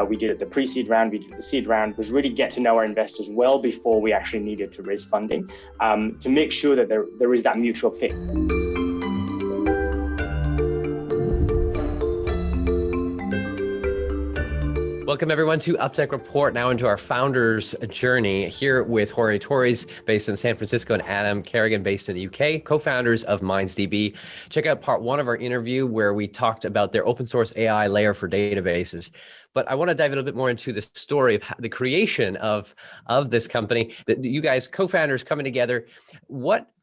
we did at the pre-seed round, we did the seed round, was really get to know our investors well before we actually needed to raise funding, to make sure that there is that mutual fit. Welcome everyone to UpTech Report, now into our founder's journey, here with Jorge Torres, based in San Francisco, and Adam Carrigan, based in the UK, co-founders of MindsDB. Check out part 1 of our interview where we talked about their open source AI layer for databases. But I want to dive a little bit more into the story of the creation of this company, that you guys, co-founders coming together.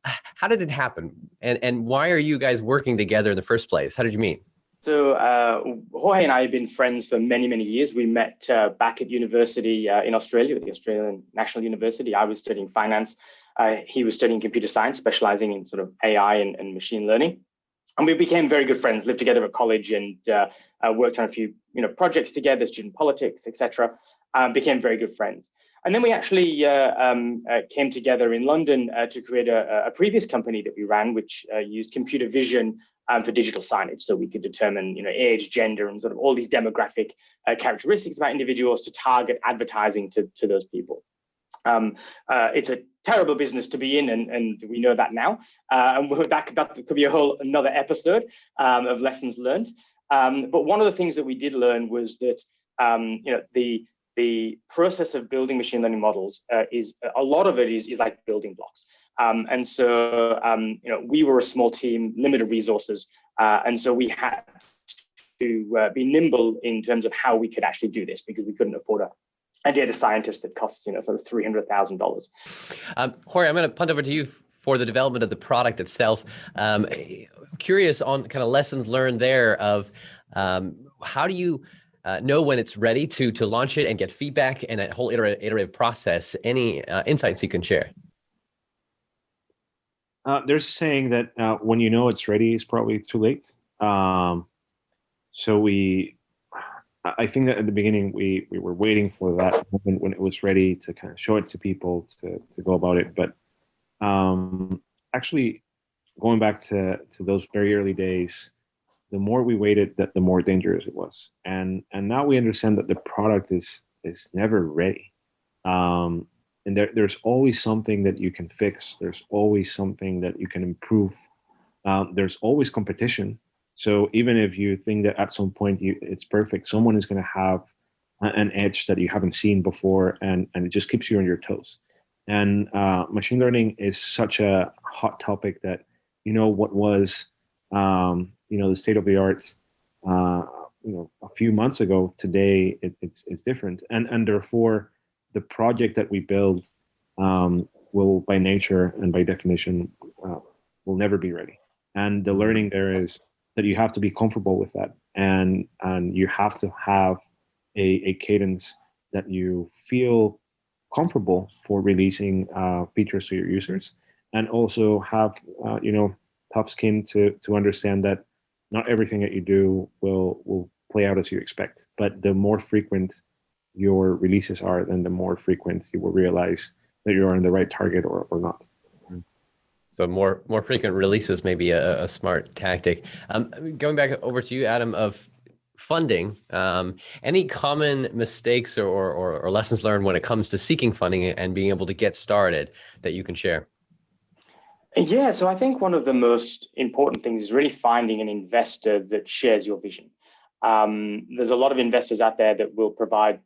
How did it happen? And why are you guys working together in the first place? How did you meet? So Jorge and I have been friends for many, many years. We met back at university in Australia, at the Australian National University. I was studying finance. He was studying computer science, specializing in sort of AI and machine learning. And we became very good friends, lived together at college, and worked on a few projects together, student politics, etc. Became very good friends. And then we actually came together in London to create a previous company that we ran, which used computer vision for digital signage, so we could determine age, gender, and sort of all these demographic characteristics about individuals to target advertising to those people. It's a terrible business to be in, and we know that now. And that could be a whole another episode of lessons learned. But one of the things that we did learn was that the process of building machine learning models is a lot of it is like building blocks. And so, we were a small team, limited resources, and so we had to be nimble in terms of how we could actually do this, because we couldn't afford a data scientist that costs, sort of $300,000. Jorge, I'm going to punt over to you for the development of the product itself. Curious on kind of lessons learned there of how do you know when it's ready to launch it and get feedback and that whole iterative process. Any insights you can share? There's a saying that when you know it's ready, it's probably too late. So I think that at the beginning we were waiting for that moment when it was ready to kind of show it to people to go about it. But actually, going back to those very early days, the more we waited, the more dangerous it was. And now we understand that the product is never ready. And there's always something that you can fix. There's always something that you can improve. There's always competition. So even if you think that at some point it's perfect, someone is going to have an edge that you haven't seen before, and it just keeps you on your toes. And machine learning is such a hot topic that, what was, the state of the art, a few months ago, today it's different. And therefore, the project that we build will, by nature and by definition, will never be ready. And the learning there is that you have to be comfortable with that, and you have to have a cadence that you feel comfortable for releasing features to your users, and also have tough skin to understand that not everything that you do will play out as you expect. But the more frequent your releases are, then the more frequent you will realize that you're on the right target or not. So more frequent releases may be a smart tactic. Going back over to you, Adam, of funding, any common mistakes or lessons learned when it comes to seeking funding and being able to get started that you can share? Yeah, so I think one of the most important things is really finding an investor that shares your vision. There's a lot of investors out there that will provide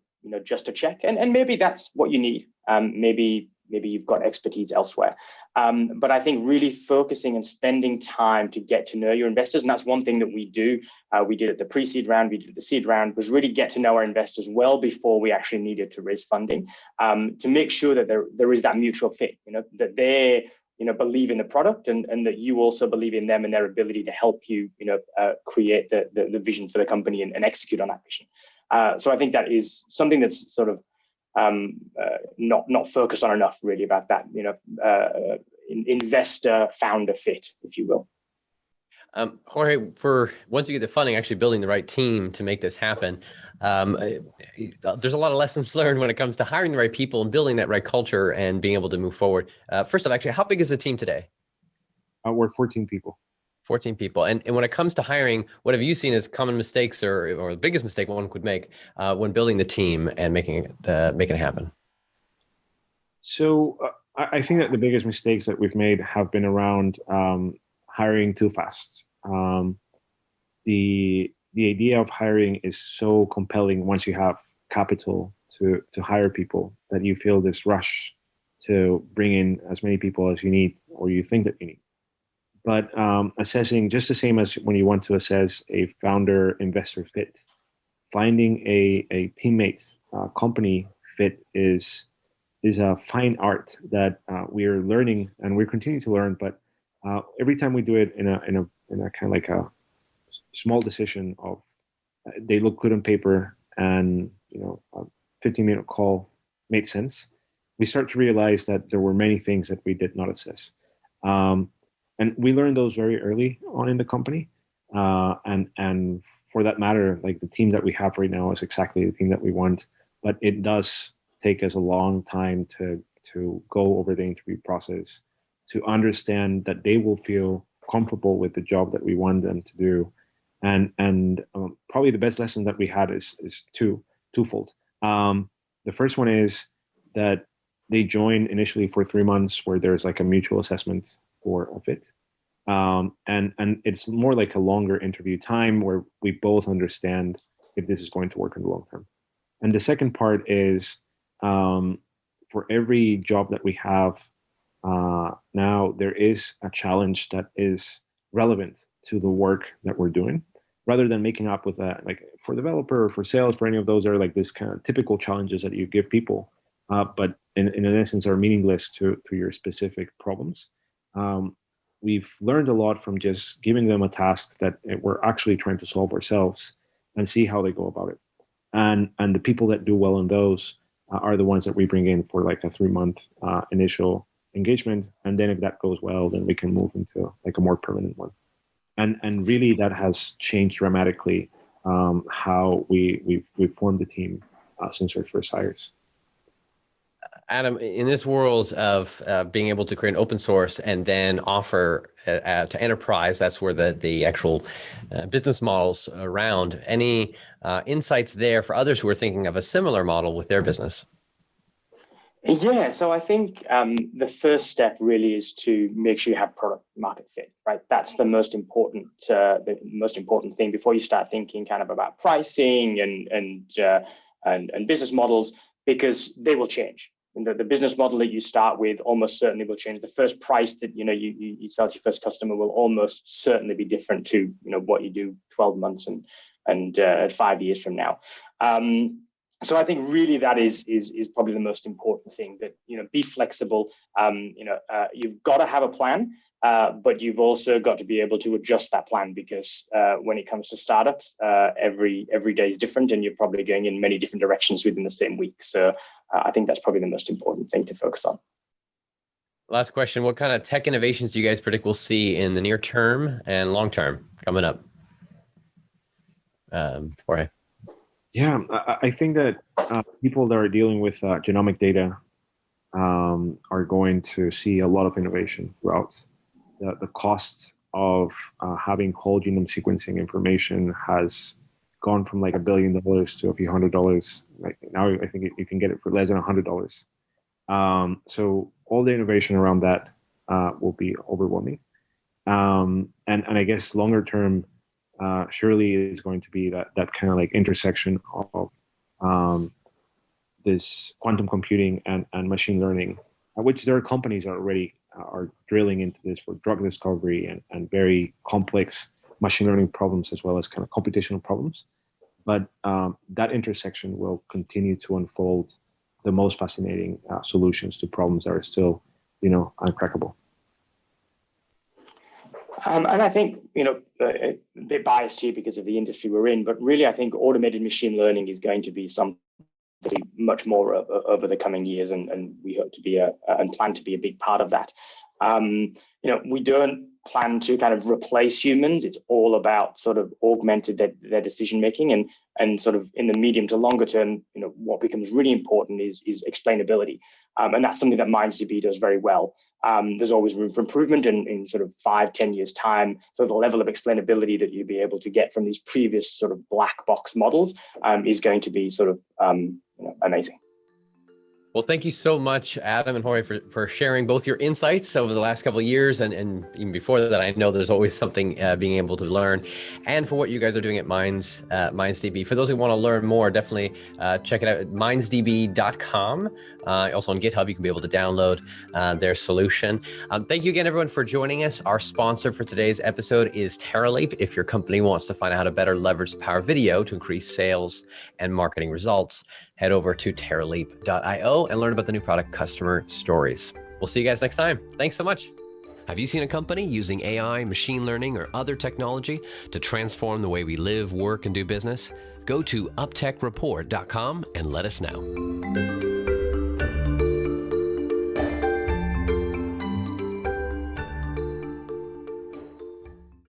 just a check, and maybe that's what you need. Maybe you've got expertise elsewhere. But I think really focusing and spending time to get to know your investors, and that's one thing that we do. We did at the pre-seed round, we did the seed round, was really get to know our investors well before we actually needed to raise funding, to make sure that there is that mutual fit, that they believe in the product, and that you also believe in them and their ability to help you, create the vision for the company and execute on that vision. So I think that is something that's sort of not focused on enough, really, about that, investor founder fit, if you will. Jorge, for once you get the funding, actually building the right team to make this happen, there's a lot of lessons learned when it comes to hiring the right people and building that right culture and being able to move forward. First off, actually, how big is the team today? We're 14 people. 14 people. And when it comes to hiring, what have you seen as common mistakes or the biggest mistake one could make when building the team and making it happen? So I think that the biggest mistakes that we've made have been around hiring too fast. The idea of hiring is so compelling once you have capital to hire people that you feel this rush to bring in as many people as you need or you think that you need. But assessing, just the same as when you want to assess a founder investor fit, finding a teammate company fit is a fine art that we're learning and we're continuing to learn. But every time we do it in a kind of like a small decision of they look good on paper and a 15-minute call made sense, we start to realize that there were many things that we did not assess. And we learned those very early on in the company. And for that matter, like the team that we have right now is exactly the team that we want. But it does take us a long time to go over the interview process, to understand that they will feel comfortable with the job that we want them to do. And probably the best lesson that we had is twofold. The first one is that they join initially for 3 months where there's like a mutual assessment for a fit. And it's more like a longer interview time where we both understand if this is going to work in the long term. And the second part is for every job that we have now, there is a challenge that is relevant to the work that we're doing, rather than making up with that, like for developer or for sales, for any of those are like this kind of typical challenges that you give people, but in essence are meaningless to your specific problems. We've learned a lot from just giving them a task that we're actually trying to solve ourselves and see how they go about it. And the people that do well in those are the ones that we bring in for like a 3-month initial engagement. And then if that goes well, then we can move into like a more permanent one. And really that has changed dramatically how we've formed the team since our first hires. Adam, in this world of being able to create an open source and then offer to enterprise, that's where the actual business models around, any insights there for others who are thinking of a similar model with their business? Yeah, so I think the first step really is to make sure you have product market fit, right? That's the most important thing before you start thinking kind of about pricing and business models, because they will change. And the business model that you start with almost certainly will change. The first price that you sell to your first customer will almost certainly be different to what you do 12 months and 5 years from now. So I think really that is probably the most important thing, that be flexible. You've got to have a plan, but you've also got to be able to adjust that plan, because when it comes to startups, every day is different, and you're probably going in many different directions within the same week. So I think that's probably the most important thing to focus on. Last question: what kind of tech innovations do you guys predict we'll see in the near term and long term coming up? Jorge. Yeah, I think that people that are dealing with genomic data are going to see a lot of innovation throughout. The cost of having whole genome sequencing information has gone from like $1 billion to a few $100. Like now, I think you can get it for less than $100. So all the innovation around that will be overwhelming. And I guess longer term, surely is going to be that kind of like intersection of this quantum computing and machine learning, which there are companies that already are drilling into this for drug discovery and very complex machine learning problems, as well as kind of computational problems. But that intersection will continue to unfold the most fascinating solutions to problems that are still, uncrackable. And I think, a bit biased here because of the industry we're in, but really I think automated machine learning is going to be something much more over the coming years, and we hope to be and plan to be a big part of that. We don't plan to kind of replace humans. It's all about sort of augmented their decision making, and sort of in the medium to longer term, what becomes really important is explainability. And that's something that MindsDB does very well. There's always room for improvement in sort of 5-10 years time. So the level of explainability that you'll be able to get from these previous sort of black box models is going to be sort of amazing. Well, thank you so much, Adam and Jorge, for sharing both your insights over the last couple of years and even before that. I know there's always something being able to learn, and for what you guys are doing at MindsDB. For those who want to learn more, definitely check it out at mindsdb.com. Also on GitHub, you can be able to download their solution. Thank you again, everyone, for joining us. Our sponsor for today's episode is TerraLeap. If your company wants to find out how to better leverage the power of video to increase sales and marketing results, head over to terraleap.io and learn about the new product, Customer Stories. We'll see you guys next time. Thanks so much. Have you seen a company using AI, machine learning, or other technology to transform the way we live, work, and do business? Go to uptechreport.com and let us know.